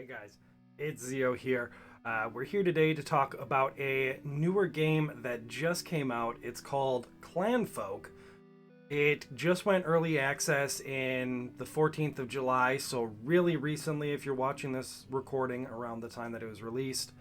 Hey guys, it's Zio here. We're here today to talk about a newer game that just came out. It's called Clanfolk. It just went early access in the 14th of July, so really recently if you're watching this recording around the time that it was released.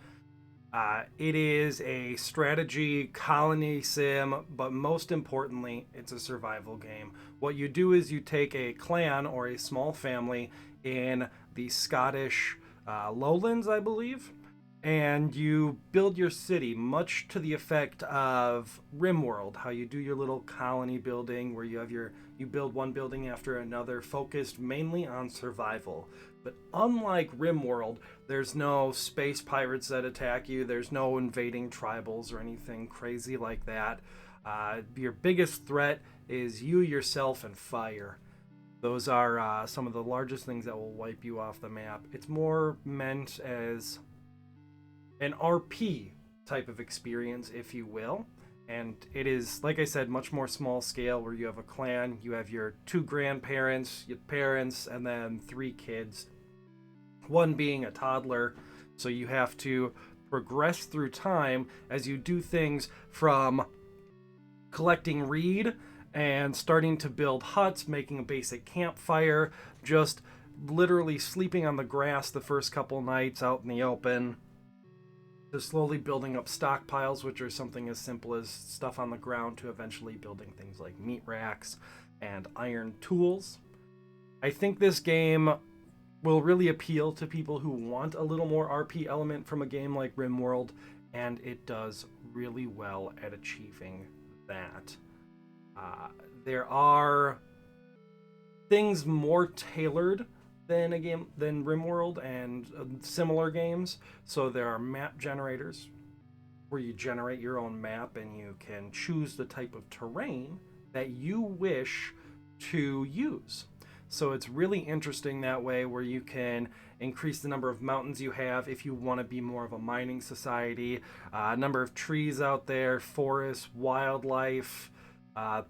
It is a strategy colony sim, but most importantly, it's a survival game. What you do is you take a clan or a small family in the Scottish lowlands, I believe, and you build your city much to the effect of RimWorld, how you do your little colony building where you build one building after another focused mainly on survival. But unlike RimWorld, there's no space pirates that attack you, there's no invading tribals or anything crazy like that. Your biggest threat is you, yourself, and fire. Those are some of the largest things that will wipe you off the map. It's more meant as an RP type of experience, if you will. And it is, like I said, much more small scale where you have a clan, you have your two grandparents, your parents, and then three kids. One being a toddler. So you have to progress through time as you do things from collecting reed and starting to build huts, making a basic campfire, just literally sleeping on the grass the first couple nights out in the open, to slowly building up stockpiles, which are something as simple as stuff on the ground, to eventually building things like meat racks and iron tools. I think this game will really appeal to people who want a little more RP element from a game like RimWorld, and it does really well at achieving that. There are things more tailored than a game than RimWorld and similar games. So there are map generators where you generate your own map and you can choose the type of terrain that you wish to use. So it's really interesting that way, where you can increase the number of mountains you have if you want to be more of a mining society, number of trees out there, forests, wildlife,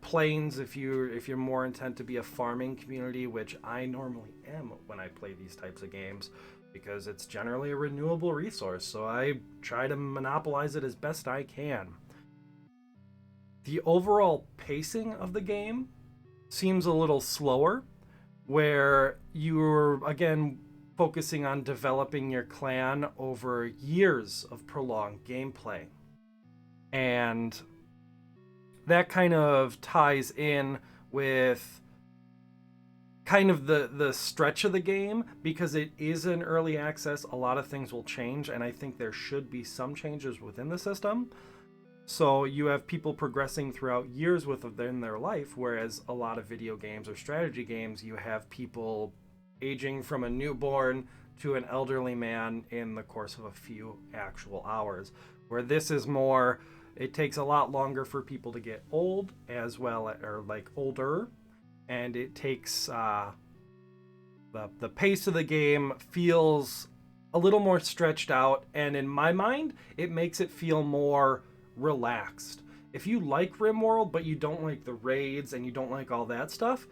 plains if you're more intent to be a farming community, which I normally am when I play these types of games, because it's generally a renewable resource, so I try to monopolize it as best I can. The overall pacing of the game seems a little slower, where you're again focusing on developing your clan over years of prolonged gameplay. And that kind of ties in with kind of the stretch of the game, because it is in early access. A lot of things will change, and I think there should be some changes within the system. So you have people progressing throughout years within their life, whereas a lot of video games or strategy games, you have people aging from a newborn to an elderly man in the course of a few actual hours. Where this is more, it takes a lot longer for people to get old as well, or like older, and it takes the pace of the game feels a little more stretched out, and in my mind, it makes it feel more relaxed. If you like RimWorld but you don't like the raids and you don't like all that stuff,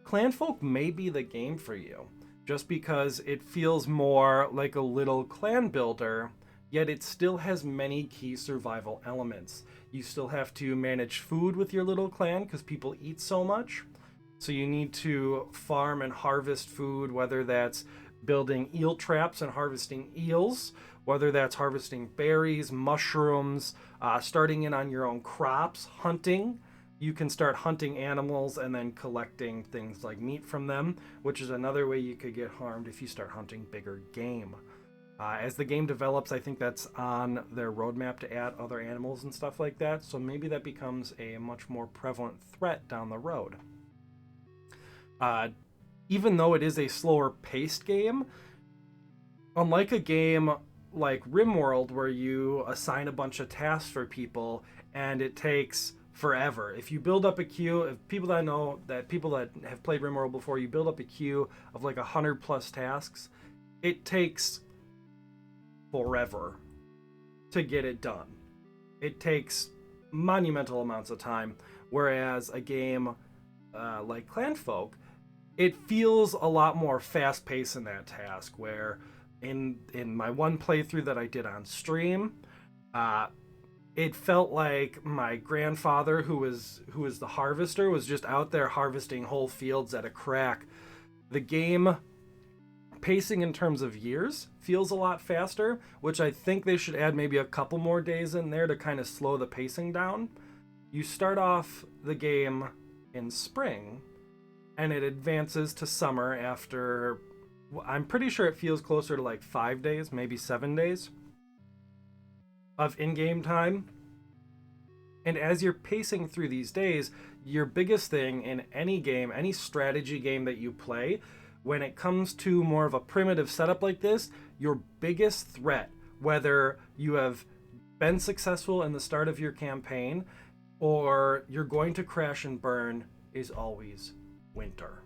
Clanfolk may be the game for you, just because it feels more like a little clan builder, yet it still has many key survival elements. You still have to manage food with your little clan because people eat so much, so you need to farm and harvest food, whether that's building eel traps and harvesting eels, whether that's harvesting berries, mushrooms, starting in on your own crops, hunting. You can start hunting animals and then collecting things like meat from them, which is another way you could get harmed if you start hunting bigger game. As the game develops, I think that's on their roadmap to add other animals and stuff like that, so maybe that becomes a much more prevalent threat down the road. Even though it is a slower paced game, unlike a game like RimWorld where you assign a bunch of tasks for people and it takes forever. If you build up a queue, if people that know that people that have played RimWorld before, you build up a queue of like 100 plus tasks, it takes forever to get it done. It takes monumental amounts of time, whereas a game like Clanfolk, it feels a lot more fast paced in that task, where In my one playthrough that I did on stream, uh, it felt like my grandfather, who was the harvester, was just out there harvesting whole fields at a crack. The game pacing in terms of years feels a lot faster, which I think they should add maybe a couple more days in there to kind of slow the pacing down. You start off the game in spring, and it advances to summer after, I'm pretty sure it feels closer to like 5 days, maybe 7 days of in-game time. And as you're pacing through these days, your biggest thing in any game, any strategy game that you play, when it comes to more of a primitive setup like this, your biggest threat, whether you have been successful in the start of your campaign or you're going to crash and burn, is always winter.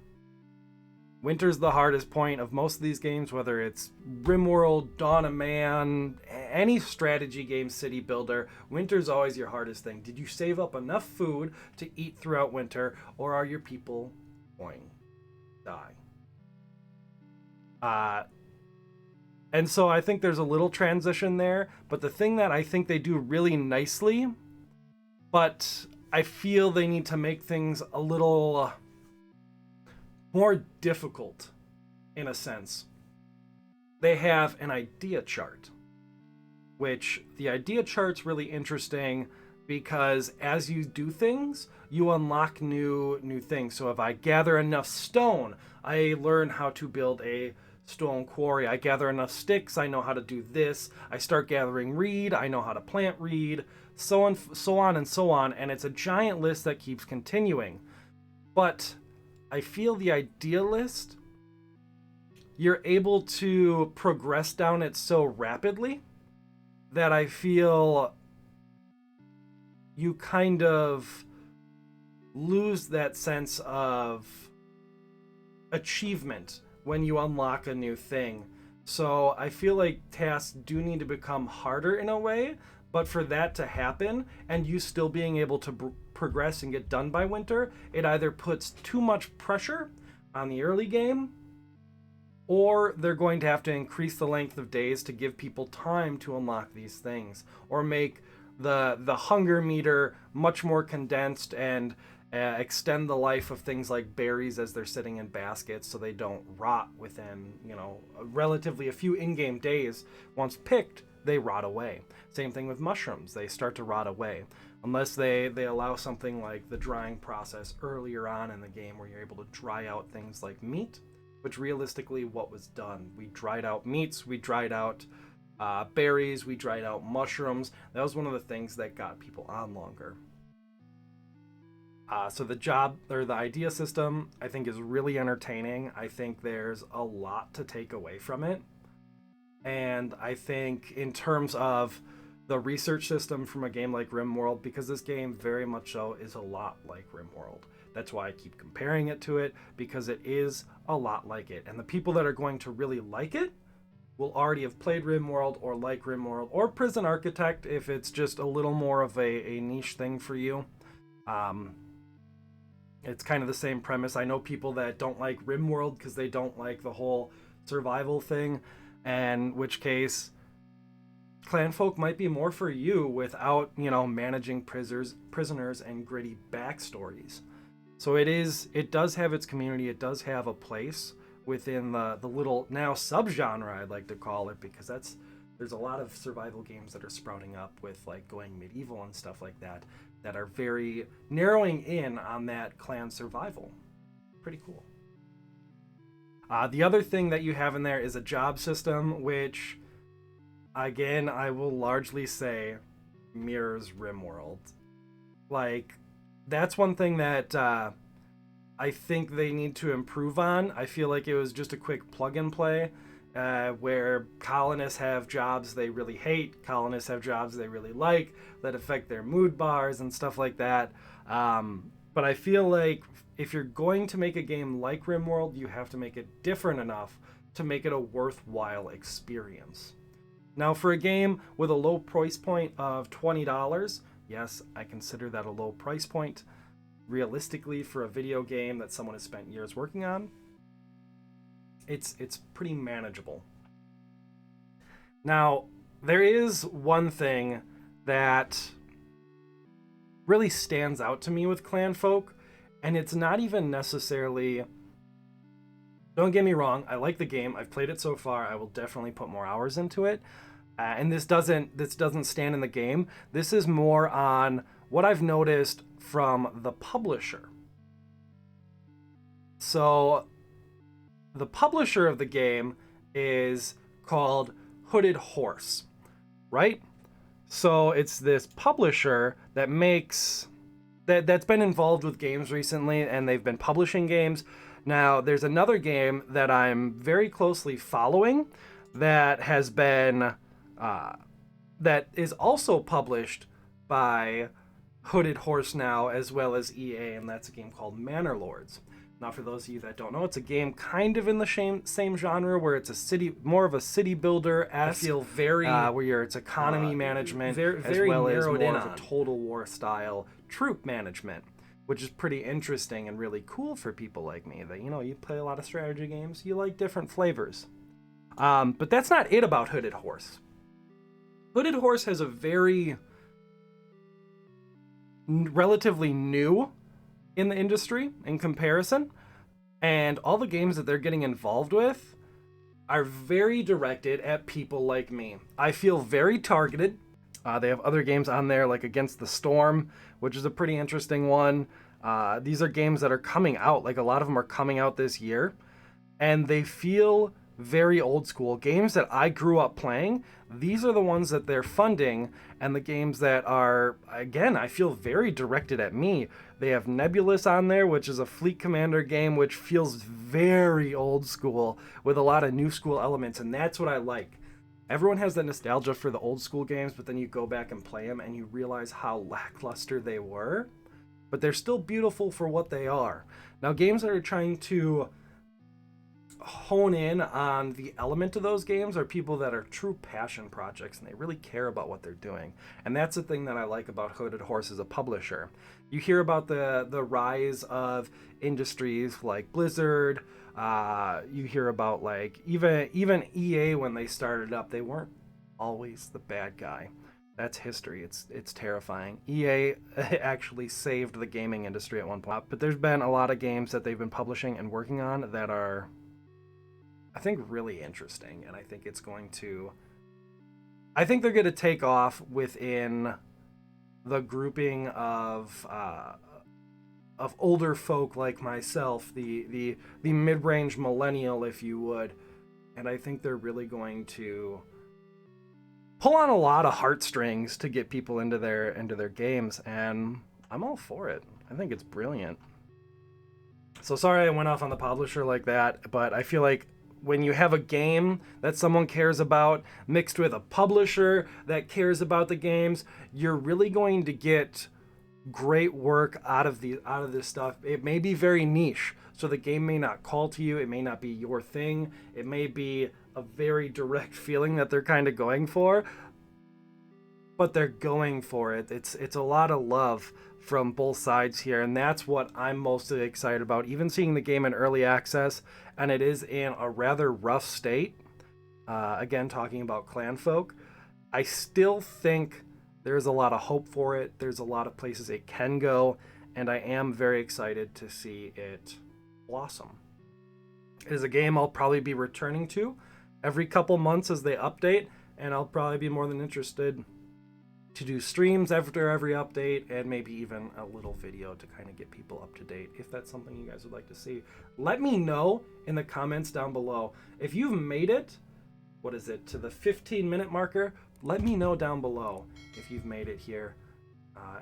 Winter's the hardest point of most of these games, whether it's RimWorld, Dawn of Man, any strategy game, city builder. Winter's always your hardest thing. Did you save up enough food to eat throughout winter, or are your people going to die? And so I think there's a little transition there, but the thing that I think they do really nicely, but I feel they need to make things a little more difficult in a sense. They have an idea chart, which the idea chart's really interesting because as you do things, you unlock new things. So if I gather enough stone, I learn how to build a stone quarry. I gather enough sticks, I know how to do this. I start gathering reed, I know how to plant reed, so on and so on, and it's a giant list that keeps continuing. But I feel the idea list, you're able to progress down it so rapidly that I feel you kind of lose that sense of achievement when you unlock a new thing. So I feel like tasks do need to become harder in a way, but for that to happen and you still being able to progress and get done by winter, it either puts too much pressure on the early game, or they're going to have to increase the length of days to give people time to unlock these things, or make the hunger meter much more condensed and extend the life of things like berries as they're sitting in baskets so they don't rot within, relatively a few in-game days. Once picked, they rot away. Same thing with mushrooms. They start to rot away. Unless they allow something like the drying process earlier on in the game where you're able to dry out things like meat, which realistically what was done. We dried out meats, we dried out berries, we dried out mushrooms. That was one of the things that got people on longer. So the idea system, I think, is really entertaining. I think there's a lot to take away from it. And I think in terms of the research system from a game like RimWorld, because this game very much so is a lot like RimWorld. That's why I keep comparing it to it, because it is a lot like it. And the people that are going to really like it will already have played RimWorld or like RimWorld, or Prison Architect if it's just a little more of a niche thing for you. It's kind of the same premise. I know people that don't like RimWorld because they don't like the whole survival thing, and which case Clanfolk might be more for you without, managing prisoners and gritty backstories. So it does have its community, it does have a place within the little now subgenre, I'd like to call it, because there's a lot of survival games that are sprouting up with like going medieval and stuff like that are very narrowing in on that clan survival. Pretty cool. The other thing that you have in there is a job system, which, again, I will largely say mirrors RimWorld. Like, that's one thing that I think they need to improve on. I feel like it was just a quick plug and play, where colonists have jobs they really hate, colonists have jobs they really like, that affect their mood bars and stuff like that. But I feel like if you're going to make a game like RimWorld, you have to make it different enough to make it a worthwhile experience. Now, for a game with a low price point of $20, yes, I consider that a low price point. Realistically, for a video game that someone has spent years working on, it's pretty manageable. Now, there is one thing that really stands out to me with Clanfolk, and it's not even necessarily. Don't get me wrong, I like the game. I've played it so far. I will definitely put more hours into it. And this doesn't stand in the game. This is more on what I've noticed from the publisher. So, the publisher of the game is called Hooded Horse, right? So it's this publisher that makes that's been involved with games recently, and they've been publishing games. Now, there's another game that I'm very closely following that has been that is also published by Hooded Horse now, as well as EA, and that's a game called Manor Lords. Now, for those of you that don't know, it's a game kind of in the same genre where it's more of a city builder. I feel very where it's economy management, very as well as more of a Total War style troop management, which is pretty interesting and really cool for people like me that, you play a lot of strategy games, you like different flavors. But that's not it about Hooded Horse. Hooded Horse has a very relatively new in the industry in comparison, and all the games that they're getting involved with are very directed at people like me. I feel very targeted. They have other games on there like Against the Storm, which is a pretty interesting one. These are games that are coming out, like a lot of them are coming out this year, and they feel very old school. Games that I grew up playing, these are the ones that they're funding, and the games that are, again, I feel very directed at me. They have Nebulous on there, which is a Fleet Commander game, which feels very old school with a lot of new school elements, and that's what I like. Everyone has that nostalgia for the old school games, but then you go back and play them and you realize how lackluster they were, but they're still beautiful for what they are. Now, games that are trying to hone in on the element of those games are people that are true passion projects, and they really care about what they're doing. And that's the thing that I like about Hooded Horse as a publisher. You hear about the rise of industries like Blizzard. You hear about like even EA when they started up, they weren't always the bad guy. That's history. It's terrifying. EA actually saved the gaming industry at one point. But there's been a lot of games that they've been publishing and working on that are, I think, really interesting, and I think they're going to take off within the grouping of older folk like myself, the mid-range millennial, if you would, and I think they're really going to pull on a lot of heartstrings to get people into their games, and I'm all for it. I think it's brilliant. So sorry I went off on the publisher like that, but I feel like when you have a game that someone cares about mixed with a publisher that cares about the games, you're really going to get great work out of this stuff. It may be very niche, so the game may not call to you, it may not be your thing, it may be a very direct feeling that they're kind of going for, but they're going for it. It's a lot of love from both sides here, and that's what I'm mostly excited about. Even seeing the game in early access, and it is in a rather rough state. Again, talking about Clanfolk, I still think there's a lot of hope for it. There's a lot of places it can go, and I am very excited to see it blossom. It is a game I'll probably be returning to every couple months as they update, and I'll probably be more than interested to do streams after every update, and maybe even a little video to kind of get people up to date, if that's something you guys would like to see. Let me know in the comments down below. If you've made it, to the 15-minute marker, let me know down below if you've made it here.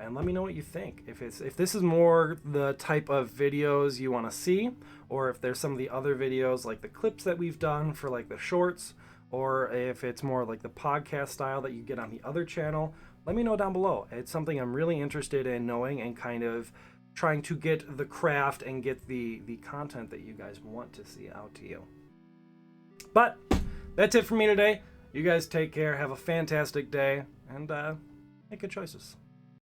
And let me know what you think. If this is more the type of videos you want to see, or if there's some of the other videos like the clips that we've done for like the shorts, or if it's more like the podcast style that you get on the other channel, let me know down below. It's something I'm really interested in knowing and kind of trying to get the craft and get the content that you guys want to see out to you. But that's it for me today. You guys take care, have a fantastic day, and make good choices.